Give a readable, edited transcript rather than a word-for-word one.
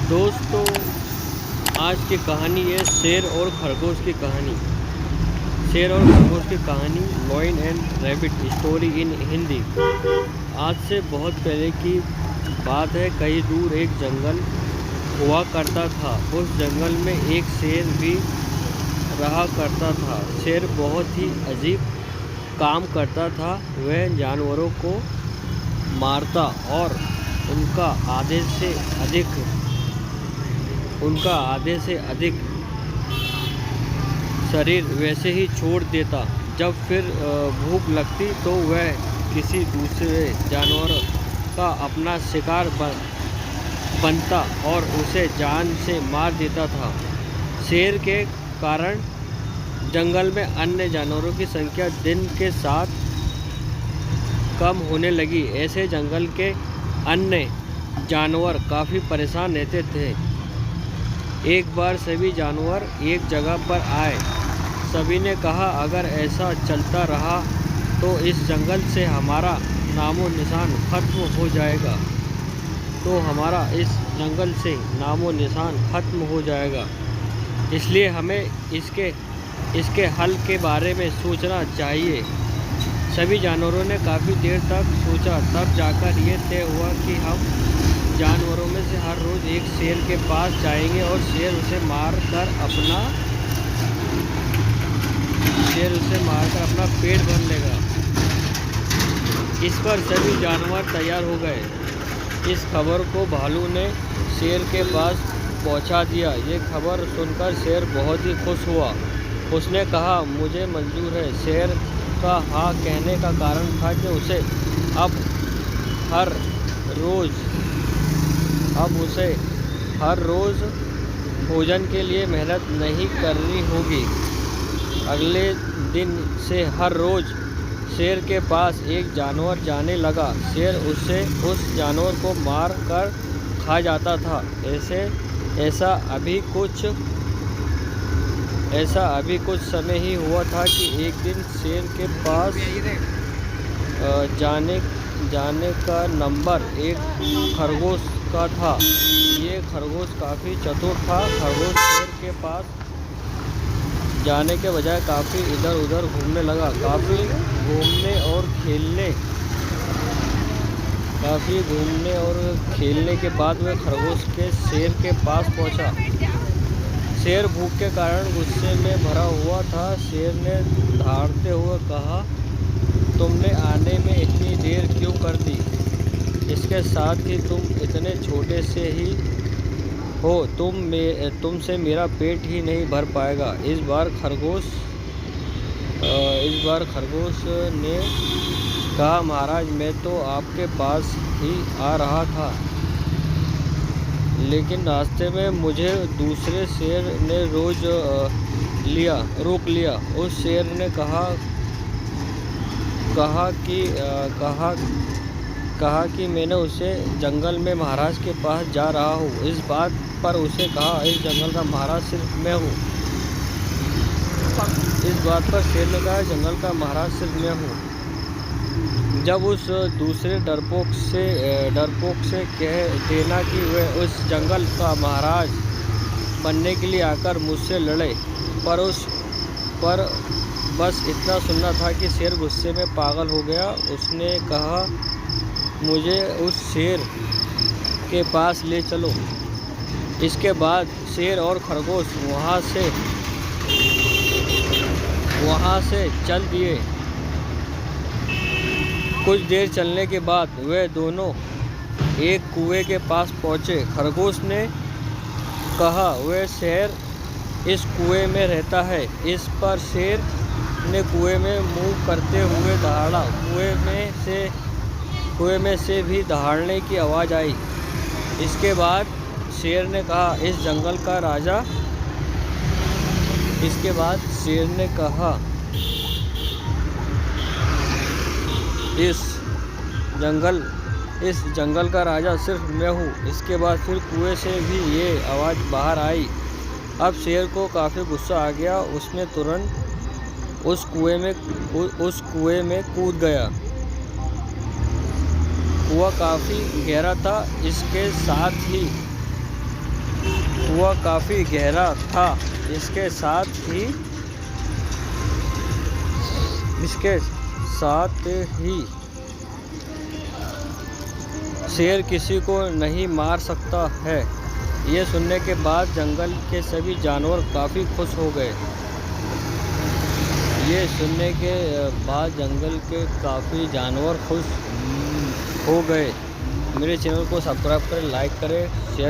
दोस्तों, आज की कहानी है शेर और खरगोश की कहानी। शेर और खरगोश की कहानी, lion and rabbit story in Hindi. आज से बहुत पहले की बात है। कहीं दूर एक जंगल हुआ करता था। उस जंगल में एक शेर भी रहा करता था। शेर बहुत ही अजीब काम करता था। वह जानवरों को मारता और उनका आधे से अधिक शरीर वैसे ही छोड़ देता। जब फिर भूख लगती तो वह किसी दूसरे जानवर का अपना शिकार बनता और उसे जान से मार देता था। शेर के कारण जंगल में अन्य जानवरों की संख्या दिन के साथ कम होने लगी। ऐसे जंगल के अन्य जानवर काफ़ी परेशान रहते थे। एक बार सभी जानवर एक जगह पर आए। सभी ने कहा, अगर ऐसा चलता रहा तो इस जंगल से हमारा नामो निशान खत्म हो जाएगा। इसलिए हमें इसके हल के बारे में सोचना चाहिए। सभी जानवरों ने काफ़ी देर तक सोचा। तब जाकर ये तय हुआ कि हम जानवरों में से हर रोज़ एक शेर के पास जाएंगे और शेर उसे मारकर अपना पेट भर लेगा। इस पर सभी जानवर तैयार हो गए। इस खबर को भालू ने शेर के पास पहुंचा दिया। ये खबर सुनकर शेर बहुत ही खुश हुआ। उसने कहा, मुझे मंजूर है। शेर का हाँ कहने का कारण था कि उसे अब उसे हर रोज़ भोजन के लिए मेहनत नहीं करनी होगी। अगले दिन से हर रोज़ शेर के पास एक जानवर जाने लगा। शेर उस जानवर को मार कर खा जाता था। ऐसा अभी कुछ समय ही हुआ था कि एक दिन शेर के पास जाने का नंबर एक खरगोश का था। ये खरगोश काफ़ी चतुर था। खरगोश शेर के पास जाने के बजाय काफ़ी इधर उधर घूमने लगा। काफ़ी घूमने और खेलने के बाद वह खरगोश के शेर के पास पहुंचा। शेर भूख के कारण गुस्से में भरा हुआ था। शेर ने दहाड़ते हुए कहा, तुमने आने में इतनी देर क्यों कर दी? इसके साथ ही तुम इतने छोटे से ही हो, तुमसे मेरा पेट ही नहीं भर पाएगा। इस बार खरगोश ने कहा, महाराज, मैं तो आपके पास ही आ रहा था, लेकिन रास्ते में मुझे दूसरे शेर ने रोक लिया। उस शेर ने कहा कि मैंने उसे जंगल में महाराज के पास जा रहा हूँ। इस बात पर उसे कहा, इस जंगल का महाराज सिर्फ मैं हूँ। इस बात पर शेर ने कहा, जंगल का महाराज सिर्फ मैं हूँ। जब उस दूसरे डरपोक से कह देना कि वह उस जंगल का महाराज बनने के लिए आकर मुझसे लड़े। पर बस इतना सुनना था कि शेर गुस्से में पागल हो गया। उसने कहा, मुझे उस शेर के पास ले चलो। इसके बाद शेर और खरगोश वहाँ से चल दिए। कुछ देर चलने के बाद वे दोनों एक कुएं के पास पहुँचे। खरगोश ने कहा, वह शेर इस कुएं में रहता है। इस पर शेर ने कुएं में मुंह करते हुए दहाड़ा। कुएं में से भी दहाड़ने की आवाज़ आई। इसके बाद शेर ने कहा, इस जंगल का राजा इस जंगल का राजा सिर्फ मैं हूँ। इसके बाद फिर कुएं से भी ये आवाज़ बाहर आई। अब शेर को काफ़ी गुस्सा आ गया। उसने तुरंत उस कुएं में कूद गया। कुआं काफ़ी गहरा था। इसके साथ ही कुआं काफ़ी गहरा था। इसके साथ ही शेर किसी को नहीं मार सकता है। ये सुनने के बाद जंगल के सभी जानवर काफ़ी खुश हो गए। ये सुनने के बाद जंगल के काफ़ी जानवर खुश हो गए। मेरे चैनल को सब्सक्राइब करें, लाइक करें, शेयर